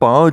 5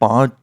5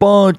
5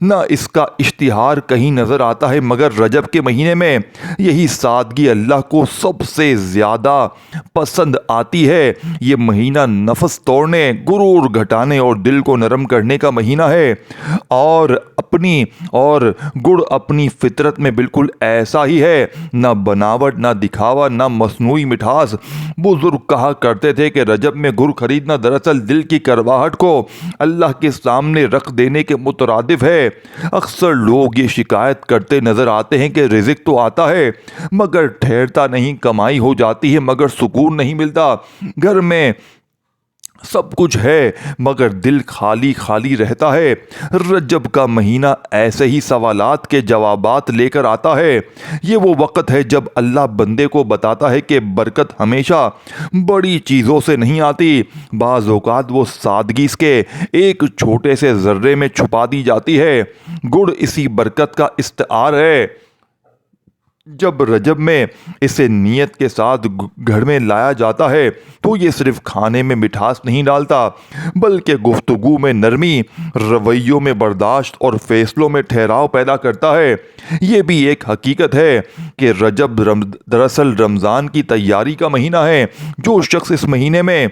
نہ اس کا اشتہار کہیں نظر آتا ہے، مگر رجب کے مہینے میں یہی سادگی اللہ کو سب سے زیادہ پسند آتی ہے۔ یہ مہینہ نفس توڑنے، غرور گھٹانے اور دل کو نرم کرنے کا مہینہ ہے، اور گڑ اپنی فطرت میں بالکل ایسا ہی ہے، نہ بناوٹ، نہ دکھاوا، نہ مصنوعی مٹھاس۔ بزرگ کہا کرتے تھے کہ رجب میں گڑ خریدنا دراصل دل کی کرواہٹ کو اللہ کے سامنے رکھ دینے کے مترادف ہے۔ اکثر لوگ یہ شکایت کرتے نظر آتے ہیں کہ رزق تو آتا ہے مگر ٹھہرتا نہیں، کمائی ہو جاتی ہے مگر سکون نہیں ملتا، گھر میں سب کچھ ہے مگر دل خالی خالی رہتا ہے۔ رجب کا مہینہ ایسے ہی سوالات کے جوابات لے کر آتا ہے۔ یہ وہ وقت ہے جب اللہ بندے کو بتاتا ہے کہ برکت ہمیشہ بڑی چیزوں سے نہیں آتی، بعض اوقات وہ سادگی کے ایک چھوٹے سے ذرے میں چھپا دی جاتی ہے۔ گڑ اسی برکت کا استعار ہے۔ جب رجب میں اسے نیت کے ساتھ گھر میں لایا جاتا ہے تو یہ صرف کھانے میں مٹھاس نہیں ڈالتا بلکہ گفتگو میں نرمی، رویوں میں برداشت اور فیصلوں میں ٹھہراؤ پیدا کرتا ہے۔ یہ بھی ایک حقیقت ہے کہ رجب دراصل رمضان کی تیاری کا مہینہ ہے۔ جو شخص اس مہینے میں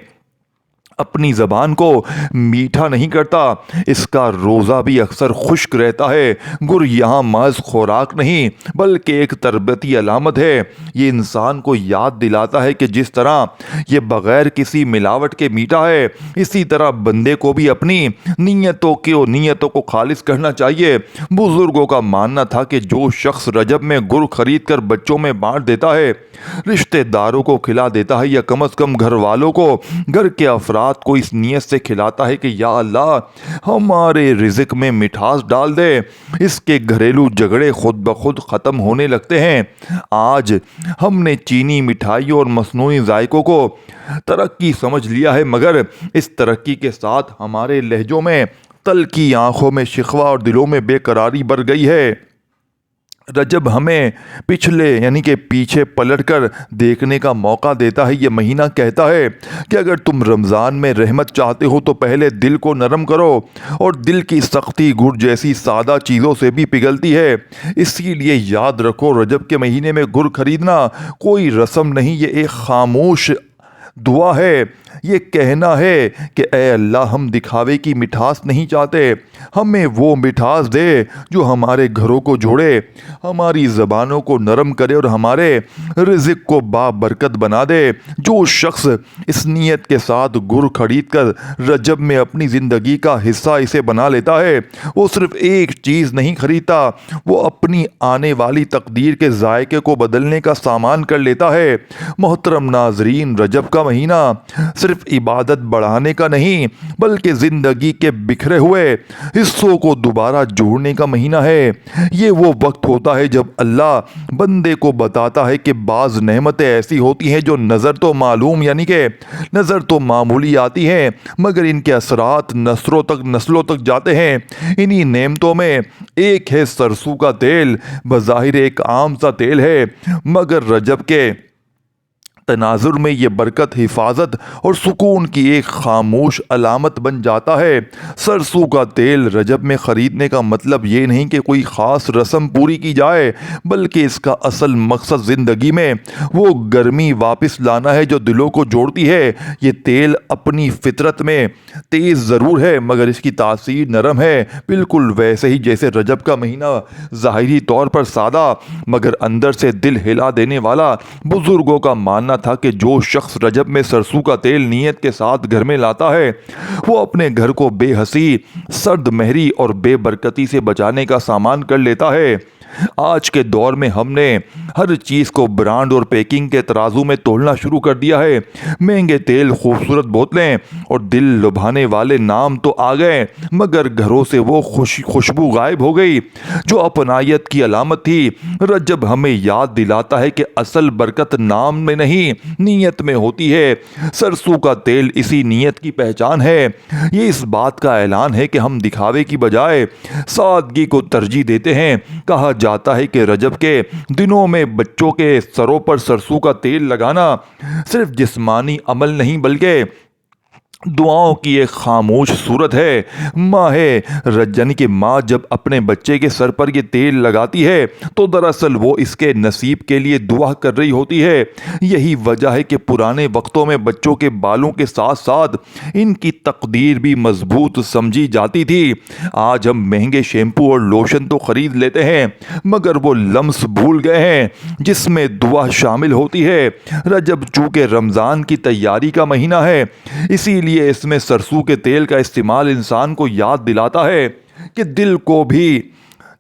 اپنی زبان کو میٹھا نہیں کرتا، اس کا روزہ بھی اکثر خشک رہتا ہے۔ گڑ یہاں محض خوراک نہیں بلکہ ایک تربیتی علامت ہے۔ یہ انسان کو یاد دلاتا ہے کہ جس طرح یہ بغیر کسی ملاوٹ کے میٹھا ہے، اسی طرح بندے کو بھی اپنی نیتوں کو خالص کرنا چاہیے۔ بزرگوں کا ماننا تھا کہ جو شخص رجب میں گڑ خرید کر بچوں میں بانٹ دیتا ہے، رشتہ داروں کو کھلا دیتا ہے، یا کم از کم گھر والوں کو، گھر کے افراد کو اس نیت سے کھلاتا ہے کہ یا اللہ ہمارے رزق میں مٹھاس ڈال دے، اس کے گھریلو جھگڑے خود بخود ختم ہونے لگتے ہیں۔ آج ہم نے چینی مٹھائیوں اور مصنوعی ذائقوں کو ترقی سمجھ لیا ہے، مگر اس ترقی کے ساتھ ہمارے لہجوں میں تلخی، آنکھوں میں شکوہ اور دلوں میں بے قراری بڑھ گئی ہے۔ رجب ہمیں پیچھے پلٹ کر دیکھنے کا موقع دیتا ہے۔ یہ مہینہ کہتا ہے کہ اگر تم رمضان میں رحمت چاہتے ہو تو پہلے دل کو نرم کرو، اور دل کی سختی گڑ جیسی سادہ چیزوں سے بھی پگھلتی ہے۔ اسی لیے یاد رکھو، رجب کے مہینے میں گڑ خریدنا کوئی رسم نہیں، یہ ایک خاموش دعا ہے۔ یہ کہنا ہے کہ اے اللہ، ہم دکھاوے کی مٹھاس نہیں چاہتے، ہمیں وہ مٹھاس دے جو ہمارے گھروں کو جوڑے، ہماری زبانوں کو نرم کرے اور ہمارے رزق کو بابرکت بنا دے۔ جو شخص اس نیت کے ساتھ گڑ خرید کر رجب میں اپنی زندگی کا حصہ اسے بنا لیتا ہے، وہ صرف ایک چیز نہیں خریدتا، وہ اپنی آنے والی تقدیر کے ذائقے کو بدلنے کا سامان کر لیتا ہے۔ محترم ناظرین، رجب کا مہینہ صرف عبادت بڑھانے کا نہیں بلکہ زندگی کے بکھرے ہوئے حصوں کو دوبارہ جوڑنے کا مہینہ ہے۔ یہ وہ وقت ہوتا ہے جب اللہ بندے کو بتاتا ہے کہ بعض نعمتیں ایسی ہوتی ہیں جو نظر تو معمولی آتی ہیں مگر ان کے اثرات نسلوں تک جاتے ہیں۔ انہی نعمتوں میں ایک ہے سرسوں کا تیل۔ بظاہر ایک عام سا تیل ہے مگر رجب کے تناظر میں یہ برکت، حفاظت اور سکون کی ایک خاموش علامت بن جاتا ہے۔ سرسوں کا تیل رجب میں خریدنے کا مطلب یہ نہیں کہ کوئی خاص رسم پوری کی جائے بلکہ اس کا اصل مقصد زندگی میں وہ گرمی واپس لانا ہے جو دلوں کو جوڑتی ہے۔ یہ تیل اپنی فطرت میں تیز ضرور ہے مگر اس کی تاثیر نرم ہے، بالکل ویسے ہی جیسے رجب کا مہینہ ظاہری طور پر سادہ مگر اندر سے دل ہلا دینے والا۔ بزرگوں کا ماننا تھا کہ جو شخص رجب میں سرسوں کا تیل نیت کے ساتھ گھر میں لاتا ہے، وہ اپنے گھر کو بے حسی، سرد مہری اور بے برکتی سے بچانے کا سامان کر لیتا ہے۔ آج کے دور میں ہم نے ہر چیز کو برانڈ اور پیکنگ کے ترازو میں تولنا شروع کر دیا ہے۔ مہنگے تیل، خوبصورت بوتلیں اور دل لبھانے والے نام تو آ گئے مگر گھروں سے وہ خوشبو غائب ہو گئی جو اپنائیت کی علامت تھی۔ رجب ہمیں یاد دلاتا ہے کہ اصل برکت نام میں نہیں، نیت میں ہوتی ہے۔ سرسوں کا تیل اسی نیت کی پہچان ہے۔ یہ اس بات کا اعلان ہے کہ ہم دکھاوے کی بجائے سادگی کو ترجیح دیتے ہیں۔ کہا جاتا ہے کہ رجب کے دنوں میں بچوں کے سروں پر سرسوں کا تیل لگانا صرف جسمانی عمل نہیں بلکہ دعاؤں کی ایک خاموش صورت ہے۔ ماں یعنی کہ ماں جب اپنے بچے کے سر پر یہ تیل لگاتی ہے تو دراصل وہ اس کے نصیب کے لیے دعا کر رہی ہوتی ہے۔ یہی وجہ ہے کہ پرانے وقتوں میں بچوں کے بالوں کے ساتھ ساتھ ان کی تقدیر بھی مضبوط سمجھی جاتی تھی۔ آج ہم مہنگے شیمپو اور لوشن تو خرید لیتے ہیں مگر وہ لمس بھول گئے ہیں جس میں دعا شامل ہوتی ہے۔ رجب چونکہ رمضان کی تیاری کا مہینہ ہے، اسی لیے اس میں سرسوں کے تیل کا استعمال انسان کو یاد دلاتا ہے کہ دل کو بھی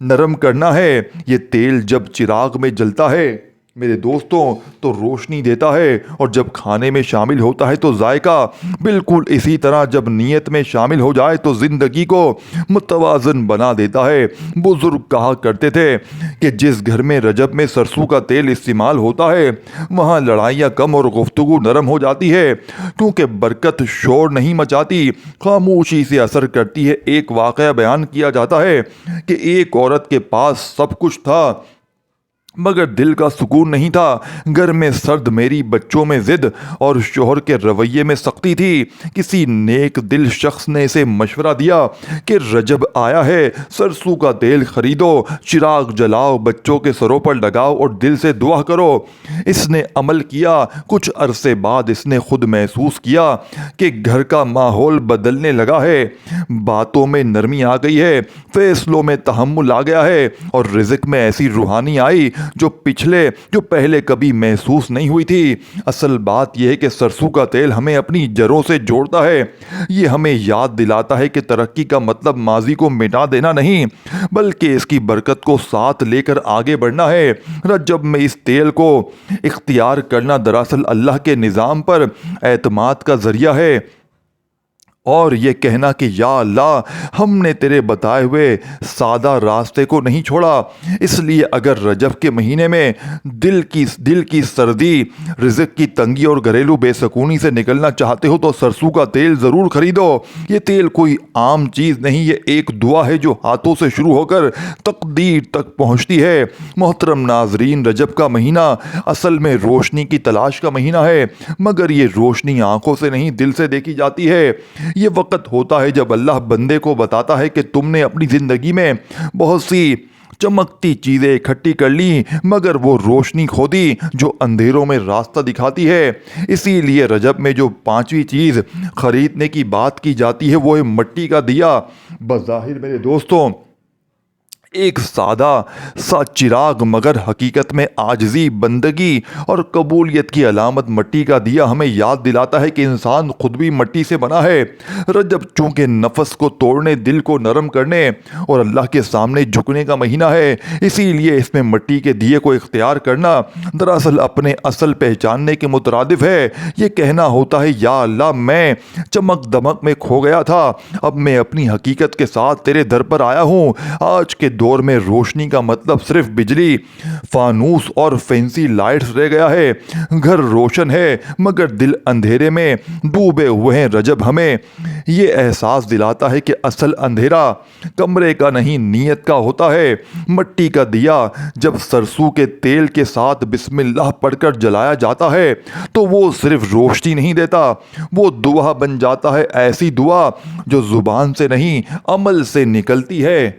نرم کرنا ہے۔ یہ تیل جب چراغ میں جلتا ہے میرے دوستوں تو روشنی دیتا ہے، اور جب کھانے میں شامل ہوتا ہے تو ذائقہ۔ بالکل اسی طرح جب نیت میں شامل ہو جائے تو زندگی کو متوازن بنا دیتا ہے۔ بزرگ کہا کرتے تھے کہ جس گھر میں رجب میں سرسوں کا تیل استعمال ہوتا ہے وہاں لڑائیاں کم اور گفتگو نرم ہو جاتی ہے، کیونکہ برکت شور نہیں مچاتی، خاموشی سے اثر کرتی ہے۔ ایک واقعہ بیان کیا جاتا ہے کہ ایک عورت کے پاس سب کچھ تھا مگر دل کا سکون نہیں تھا۔ گھر میں سرد میری، بچوں میں ضد اور شوہر کے رویے میں سختی تھی۔ کسی نیک دل شخص نے اسے مشورہ دیا کہ رجب آیا ہے، سرسوں کا تیل خریدو، چراغ جلاؤ، بچوں کے سروں پر لگاؤ اور دل سے دعا کرو۔ اس نے عمل کیا۔ کچھ عرصے بعد اس نے خود محسوس کیا کہ گھر کا ماحول بدلنے لگا ہے، باتوں میں نرمی آ گئی ہے، فیصلوں میں تحمل آ گیا ہے اور رزق میں ایسی روحانی آئی جو پہلے کبھی محسوس نہیں ہوئی تھی۔ اصل بات یہ ہے کہ سرسوں کا تیل ہمیں اپنی جڑوں سے جوڑتا ہے۔ یہ ہمیں یاد دلاتا ہے کہ ترقی کا مطلب ماضی کو مٹا دینا نہیں بلکہ اس کی برکت کو ساتھ لے کر آگے بڑھنا ہے۔ رجب میں اس تیل کو اختیار کرنا دراصل اللہ کے نظام پر اعتماد کا ذریعہ ہے، اور یہ کہنا کہ یا اللہ ہم نے تیرے بتائے ہوئے سادہ راستے کو نہیں چھوڑا۔ اس لیے اگر رجب کے مہینے میں دل کی سردی، رزق کی تنگی اور گھریلو بے سکونی سے نکلنا چاہتے ہو تو سرسوں کا تیل ضرور خریدو۔ یہ تیل کوئی عام چیز نہیں، یہ ایک دعا ہے جو ہاتھوں سے شروع ہو کر تقدیر تک پہنچتی ہے۔ محترم ناظرین، رجب کا مہینہ اصل میں روشنی کی تلاش کا مہینہ ہے، مگر یہ روشنی آنکھوں سے نہیں دل سے دیکھی جاتی ہے۔ یہ وقت ہوتا ہے جب اللہ بندے کو بتاتا ہے کہ تم نے اپنی زندگی میں بہت سی چمکتی چیزیں اکٹھی کر لی مگر وہ روشنی کھو دی جو اندھیروں میں راستہ دکھاتی ہے۔ اسی لیے رجب میں جو پانچویں چیز خریدنے کی بات کی جاتی ہے وہ ہے مٹی کا دیا۔ بظاہر میرے دوستوں ایک سادہ سا چراغ مگر حقیقت میں عاجزی، بندگی اور قبولیت کی علامت۔ مٹی کا دیا ہمیں یاد دلاتا ہے کہ انسان خود بھی مٹی سے بنا ہے۔ رجب چونکہ نفس کو توڑنے، دل کو نرم کرنے اور اللہ کے سامنے جھکنے کا مہینہ ہے، اسی لیے اس میں مٹی کے دیے کو اختیار کرنا دراصل اپنے اصل پہچاننے کے مترادف ہے۔ یہ کہنا ہوتا ہے یا اللہ میں چمک دمک میں کھو گیا تھا، اب میں اپنی حقیقت کے ساتھ تیرے در پر آیا ہوں۔ آج کے دور میں روشنی کا مطلب صرف بجلی، فانوس اور فینسی لائٹس رہ گیا ہے۔ گھر روشن ہے مگر دل اندھیرے میں ڈوبے ہوئے ہیں۔ رجب ہمیں یہ احساس دلاتا ہے کہ اصل اندھیرا کمرے کا نہیں نیت کا ہوتا ہے۔ مٹی کا دیا جب سرسوں کے تیل کے ساتھ بسم اللہ پڑھ کر جلایا جاتا ہے تو وہ صرف روشنی نہیں دیتا، وہ دعا بن جاتا ہے، ایسی دعا جو زبان سے نہیں عمل سے نکلتی ہے۔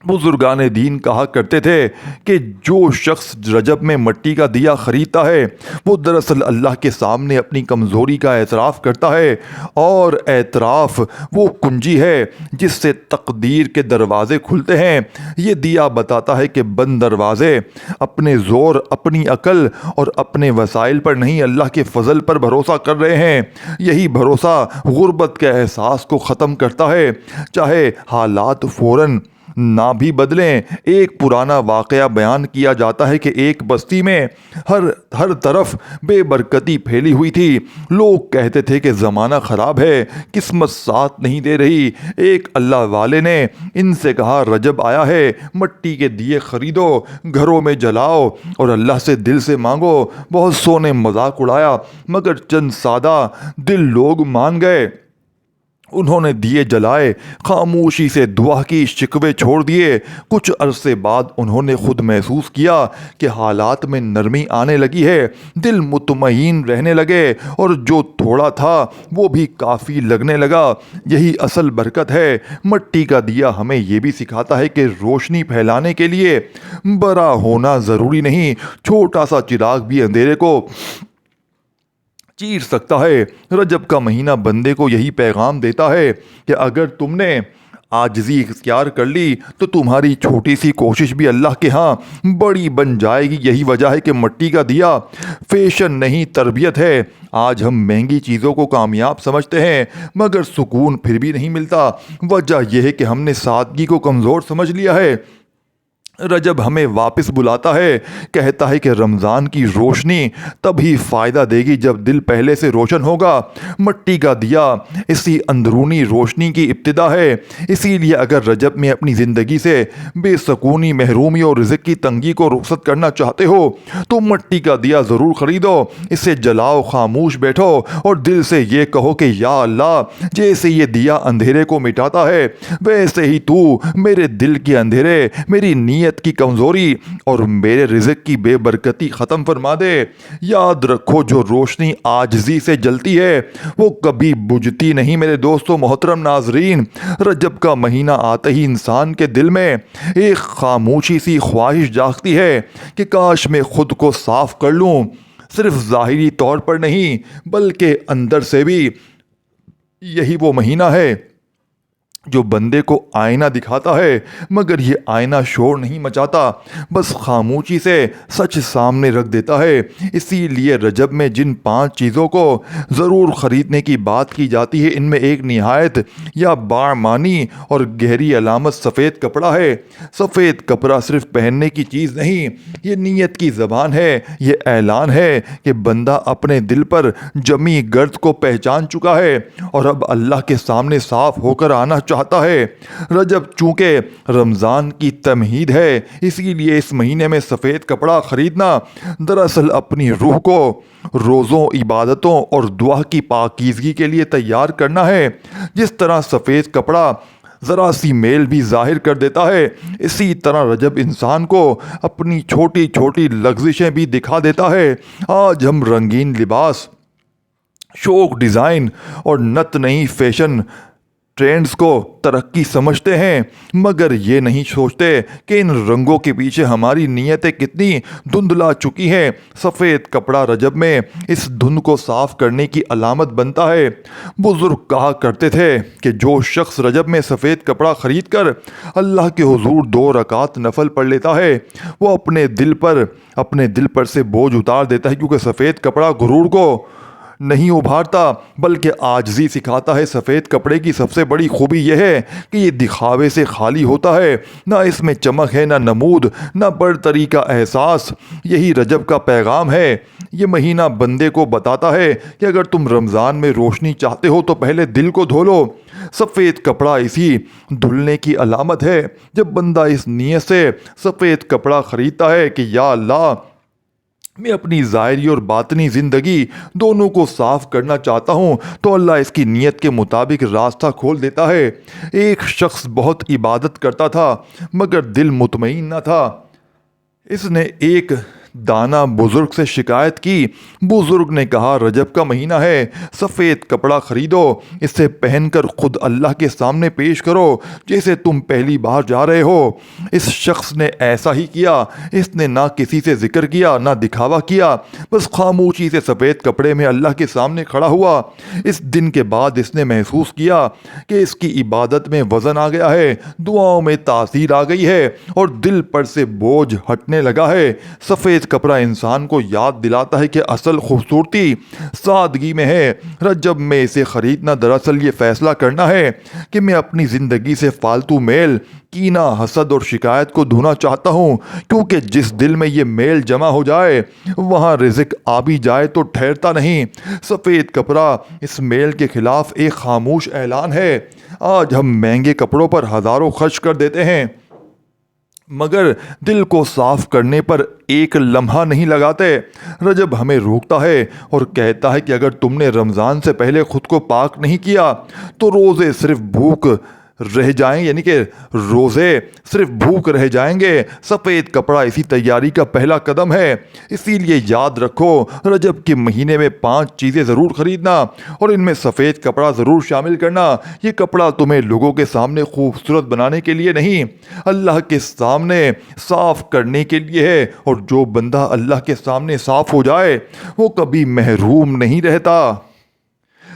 بزرگان دین کہا کرتے تھے کہ جو شخص رجب میں مٹی کا دیا خریدتا ہے وہ دراصل اللہ کے سامنے اپنی کمزوری کا اعتراف کرتا ہے، اور اعتراف وہ کنجی ہے جس سے تقدیر کے دروازے کھلتے ہیں۔ یہ دیا بتاتا ہے کہ بند دروازے اپنے زور، اپنی عقل اور اپنے وسائل پر نہیں اللہ کے فضل پر بھروسہ کر رہے ہیں۔ یہی بھروسہ غربت کے احساس کو ختم کرتا ہے، چاہے حالات فوراً نہ بھی بدلیں۔ ایک پرانا واقعہ بیان کیا جاتا ہے کہ ایک بستی میں ہر طرف بے برکتی پھیلی ہوئی تھی۔ لوگ کہتے تھے کہ زمانہ خراب ہے، قسمت ساتھ نہیں دے رہی۔ ایک اللہ والے نے ان سے کہا رجب آیا ہے، مٹی کے دیے خریدو، گھروں میں جلاؤ اور اللہ سے دل سے مانگو۔ بہت سو نے مذاق اڑایا مگر چند سادہ دل لوگ مان گئے انہوں نے دیے جلائے، خاموشی سے دعا کی، شکوے چھوڑ دیے۔ کچھ عرصے بعد انہوں نے خود محسوس کیا کہ حالات میں نرمی آنے لگی ہے، دل مطمئن رہنے لگے اور جو تھوڑا تھا وہ بھی کافی لگنے لگا۔ یہی اصل برکت ہے۔ مٹی کا دیا ہمیں یہ بھی سکھاتا ہے کہ روشنی پھیلانے کے لیے بڑا ہونا ضروری نہیں، چھوٹا سا چراغ بھی اندھیرے کو چیر سکتا ہے۔ رجب کا مہینہ بندے کو یہی پیغام دیتا ہے کہ اگر تم نے عاجزی اختیار کر لی تو تمہاری چھوٹی سی کوشش بھی اللہ کے ہاں بڑی بن جائے گی۔ یہی وجہ ہے کہ مٹی کا دیا فیشن نہیں، تربیت ہے۔ آج ہم مہنگی چیزوں کو کامیاب سمجھتے ہیں مگر سکون پھر بھی نہیں ملتا۔ وجہ یہ ہے کہ ہم نے سادگی کو کمزور سمجھ لیا ہے۔ رجب ہمیں واپس بلاتا ہے، کہتا ہے کہ رمضان کی روشنی تبھی فائدہ دے گی جب دل پہلے سے روشن ہوگا۔ مٹی کا دیا اسی اندرونی روشنی کی ابتدا ہے۔ اسی لیے اگر رجب میں اپنی زندگی سے بے سکونی، محرومی اور رزق کی تنگی کو رخصت کرنا چاہتے ہو تو مٹی کا دیا ضرور خریدو، اسے جلاؤ، خاموش بیٹھو اور دل سے یہ کہو کہ یا اللہ، جیسے یہ دیا اندھیرے کو مٹاتا ہے ویسے ہی تو میرے دل کے اندھیرے، میری نیت کی کمزوری اور میرے رزق کی بے برکتی ختم فرما دے۔ یاد رکھو جو روشنی عاجزی سے جلتی ہے وہ کبھی بجھتی نہیں میرے دوستو محترم ناظرین۔ رجب کا مہینہ آتے ہی انسان کے دل میں ایک خاموشی سی خواہش جاگتی ہے کہ کاش میں خود کو صاف کر لوں، صرف ظاہری طور پر نہیں بلکہ اندر سے بھی۔ یہی وہ مہینہ ہے جو بندے کو آئینہ دکھاتا ہے مگر یہ آئینہ شور نہیں مچاتا، بس خاموشی سے سچ سامنے رکھ دیتا ہے۔ اسی لیے رجب میں جن 5 چیزوں کو ضرور خریدنے کی بات کی جاتی ہے ان میں ایک نہایت یا بارمانی اور گہری علامت سفید کپڑا ہے۔ سفید کپڑا صرف پہننے کی چیز نہیں، یہ نیت کی زبان ہے، یہ اعلان ہے کہ بندہ اپنے دل پر جمی گرد کو پہچان چکا ہے اور اب اللہ کے سامنے صاف ہو کر آنا چاہتا ہے۔ رجب چونکہ رمضان کی تمہید ہے اسی لیے اس مہینے میں سفید کپڑا خریدنا دراصل اپنی روح کو روزوں، عبادتوں اور دعا کی پاکیزگی کے لیے تیار کرنا ہے۔ جس طرح سفید کپڑا ذرا سی میل بھی ظاہر کر دیتا ہے اسی طرح رجب انسان کو اپنی چھوٹی چھوٹی لغزشیں بھی دکھا دیتا ہے۔ آج ہم رنگین لباس، شوق، ڈیزائن اور نت نئی فیشن ٹرینڈز کو ترقی سمجھتے ہیں مگر یہ نہیں سوچتے کہ ان رنگوں کے پیچھے ہماری نیتیں کتنی دھندلا چکی ہیں۔ سفید کپڑا رجب میں اس دھند کو صاف کرنے کی علامت بنتا ہے۔ بزرگ کہا کرتے تھے کہ جو شخص رجب میں سفید کپڑا خرید کر اللہ کے حضور 2 رکعت نفل پڑھ لیتا ہے وہ اپنے دل پر سے بوجھ اتار دیتا ہے، کیونکہ سفید کپڑا غرور کو نہیں ابھارتا بلکہ عاجزی سکھاتا ہے۔ سفید کپڑے کی سب سے بڑی خوبی یہ ہے کہ یہ دکھاوے سے خالی ہوتا ہے، نہ اس میں چمک ہے، نہ نمود، نہ برتری کا احساس۔ یہی رجب کا پیغام ہے۔ یہ مہینہ بندے کو بتاتا ہے کہ اگر تم رمضان میں روشنی چاہتے ہو تو پہلے دل کو دھو لو۔ سفید کپڑا اسی دھلنے کی علامت ہے۔ جب بندہ اس نیت سے سفید کپڑا خریدتا ہے کہ یا اللہ، میں اپنی ظاہری اور باطنی زندگی دونوں کو صاف کرنا چاہتا ہوں تو اللہ اس کی نیت کے مطابق راستہ کھول دیتا ہے۔ ایک شخص بہت عبادت کرتا تھا مگر دل مطمئن نہ تھا۔ اس نے ایک دانا بزرگ سے شکایت کی۔ بزرگ نے کہا رجب کا مہینہ ہے، سفید کپڑا خریدو، اسے پہن کر خود اللہ کے سامنے پیش کرو جیسے تم پہلی بار جا رہے ہو۔ اس شخص نے ایسا ہی کیا۔ اس نے نہ کسی سے ذکر کیا نہ دکھاوا کیا، بس خاموشی سے سفید کپڑے میں اللہ کے سامنے کھڑا ہوا۔ اس دن کے بعد اس نے محسوس کیا کہ اس کی عبادت میں وزن آ گیا ہے، دعاؤں میں تاثیر آ گئی ہے اور دل پر سے بوجھ ہٹنے لگا ہے۔ سفید کپڑا انسان کو یاد دلاتا ہے کہ اصل خوبصورتی سادگی میں ہے۔ رجب میں اسے خریدنا دراصل یہ فیصلہ کرنا ہے کہ میں اپنی زندگی سے فالتو میل، کینہ، حسد اور شکایت کو دھونا چاہتا ہوں، کیونکہ جس دل میں یہ میل جمع ہو جائے وہاں رزق آ بھی جائے تو ٹھہرتا نہیں۔ سفید کپڑا اس میل کے خلاف ایک خاموش اعلان ہے۔ آج ہم مہنگے کپڑوں پر ہزاروں خرچ کر دیتے ہیں مگر دل کو صاف کرنے پر ایک لمحہ نہیں لگاتے۔ رجب ہمیں روکتا ہے اور کہتا ہے کہ اگر تم نے رمضان سے پہلے خود کو پاک نہیں کیا تو روزے صرف بھوک رہ جائیں، یعنی کہ روزے صرف بھوک رہ جائیں گے۔ سفید کپڑا اسی تیاری کا پہلا قدم ہے۔ اسی لیے یاد رکھو، رجب کے مہینے میں 5 چیزیں ضرور خریدنا اور ان میں سفید کپڑا ضرور شامل کرنا۔ یہ کپڑا تمہیں لوگوں کے سامنے خوبصورت بنانے کے لیے نہیں، اللہ کے سامنے صاف کرنے کے لیے ہے، اور جو بندہ اللہ کے سامنے صاف ہو جائے وہ کبھی محروم نہیں رہتا۔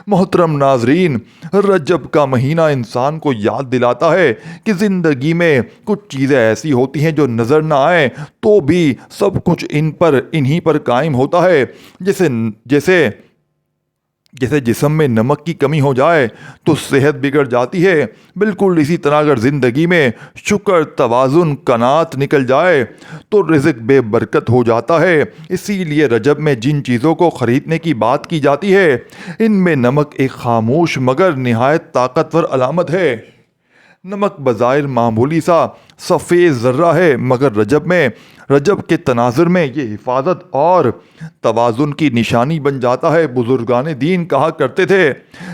محترم ناظرین، رجب کا مہینہ انسان کو یاد دلاتا ہے کہ زندگی میں کچھ چیزیں ایسی ہوتی ہیں جو نظر نہ آئیں تو بھی سب کچھ انہی پر قائم ہوتا ہے۔ جیسے جسم میں نمک کی کمی ہو جائے تو صحت بگڑ جاتی ہے، بالکل اسی طرح اگر زندگی میں شکر، توازن، قناعت نکل جائے تو رزق بے برکت ہو جاتا ہے۔ اسی لیے رجب میں جن چیزوں کو خریدنے کی بات کی جاتی ہے ان میں نمک ایک خاموش مگر نہایت طاقتور علامت ہے۔ نمک بظاہر معمولی سا سفید ذرہ ہے، مگر رجب کے تناظر میں یہ حفاظت اور توازن کی نشانی بن جاتا ہے۔ بزرگان دین کہا کرتے تھے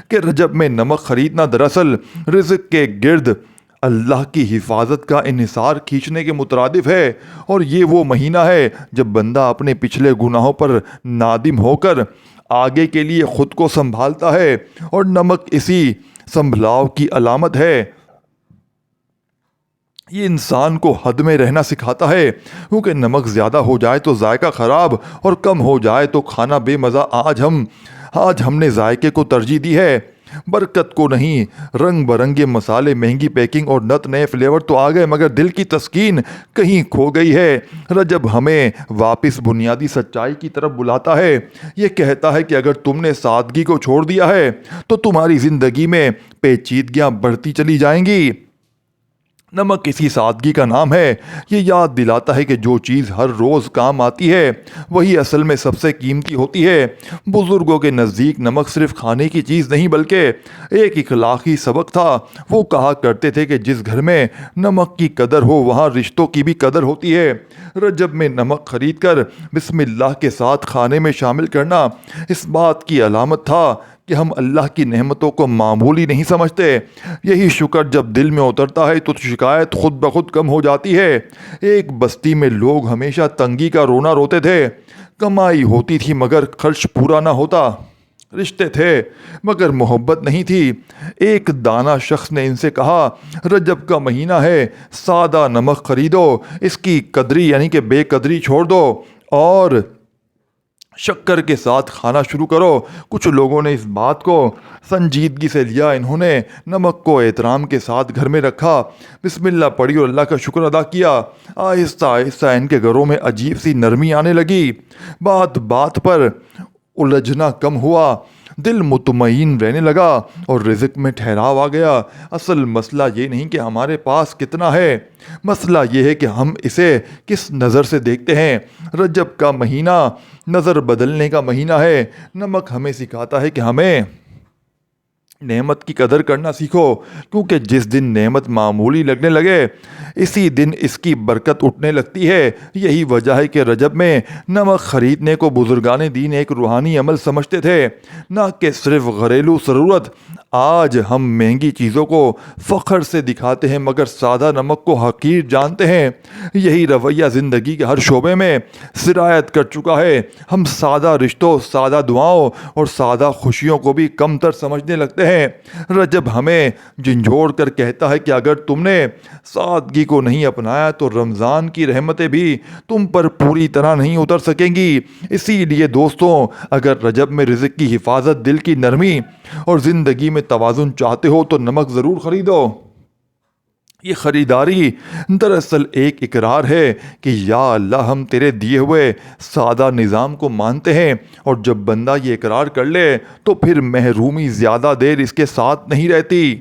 کہ رجب میں نمک خریدنا دراصل رزق کے گرد اللہ کی حفاظت کا انحصار کھینچنے کے مترادف ہے، اور یہ وہ مہینہ ہے جب بندہ اپنے پچھلے گناہوں پر نادم ہو کر آگے کے لیے خود کو سنبھالتا ہے، اور نمک اسی سنبھلاؤ کی علامت ہے۔ یہ انسان کو حد میں رہنا سکھاتا ہے، کیونکہ نمک زیادہ ہو جائے تو ذائقہ خراب اور کم ہو جائے تو کھانا بے مزہ۔ آج ہم نے ذائقے کو ترجیح دی ہے، برکت کو نہیں۔ رنگ برنگے مسالے، مہنگی پیکنگ اور نئے فلیور تو آ گئے، مگر دل کی تسکین کہیں کھو گئی ہے۔ رجب ہمیں واپس بنیادی سچائی کی طرف بلاتا ہے۔ یہ کہتا ہے کہ اگر تم نے سادگی کو چھوڑ دیا ہے تو تمہاری زندگی میں پیچیدگیاں بڑھتی چلی جائیں گی۔ نمک اسی سادگی کا نام ہے۔ یہ یاد دلاتا ہے کہ جو چیز ہر روز کام آتی ہے وہی اصل میں سب سے قیمتی ہوتی ہے۔ بزرگوں کے نزدیک نمک صرف کھانے کی چیز نہیں بلکہ ایک اخلاقی سبق تھا۔ وہ کہا کرتے تھے کہ جس گھر میں نمک کی قدر ہو وہاں رشتوں کی بھی قدر ہوتی ہے۔ رجب میں نمک خرید کر بسم اللہ کے ساتھ کھانے میں شامل کرنا اس بات کی علامت تھا کہ ہم اللہ کی نعمتوں کو معمولی نہیں سمجھتے۔ یہی شکر جب دل میں اترتا ہے تو شکایت خود بخود کم ہو جاتی ہے۔ ایک بستی میں لوگ ہمیشہ تنگی کا رونا روتے تھے۔ کمائی ہوتی تھی مگر خرچ پورا نہ ہوتا، رشتے تھے مگر محبت نہیں تھی۔ ایک دانا شخص نے ان سے کہا، رجب کا مہینہ ہے، سادہ نمک خریدو، اس کی قدری یعنی کہ بے قدری چھوڑ دو اور شکر کے ساتھ کھانا شروع کرو۔ کچھ لوگوں نے اس بات کو سنجیدگی سے لیا۔ انہوں نے نمک کو احترام کے ساتھ گھر میں رکھا، بسم اللہ پڑھی اور اللہ کا شکر ادا کیا۔ آہستہ آہستہ ان کے گھروں میں عجیب سی نرمی آنے لگی، بات بات پر الجھنا کم ہوا، دل مطمئن رہنے لگا اور رزق میں ٹھہراؤ آ گیا۔ اصل مسئلہ یہ نہیں کہ ہمارے پاس کتنا ہے، مسئلہ یہ ہے کہ ہم اسے کس نظر سے دیکھتے ہیں۔ رجب کا مہینہ نظر بدلنے کا مہینہ ہے۔ نمک ہمیں سکھاتا ہے کہ ہمیں نعمت کی قدر کرنا سیکھو، کیونکہ جس دن نعمت معمولی لگنے لگے اسی دن اس کی برکت اٹھنے لگتی ہے۔ یہی وجہ ہے کہ رجب میں نمک خریدنے کو بزرگان دین ایک روحانی عمل سمجھتے تھے، نہ کہ صرف گھریلو ضرورت۔ آج ہم مہنگی چیزوں کو فخر سے دکھاتے ہیں مگر سادہ نمک کو حقیر جانتے ہیں۔ یہی رویہ زندگی کے ہر شعبے میں سرایت کر چکا ہے۔ ہم سادہ رشتوں، سادہ دعاؤں اور سادہ خوشیوں کو بھی کم تر سمجھنے لگتے ہیں۔ رجب ہمیں جھنجھوڑ کر کہتا ہے کہ اگر تم نے سادگی کو نہیں اپنایا تو رمضان کی رحمتیں بھی تم پر پوری طرح نہیں اتر سکیں گی۔ اسی لیے دوستوں، اگر رجب میں رزق کی حفاظت، دل کی نرمی اور زندگی میں توازن چاہتے ہو تو نمک ضرور خریدو۔ یہ خریداری دراصل ایک اقرار ہے کہ یا اللہ ہم تیرے دیے ہوئے سادہ نظام کو مانتے ہیں، اور جب بندہ یہ اقرار کر لے تو پھر محرومی زیادہ دیر اس کے ساتھ نہیں رہتی۔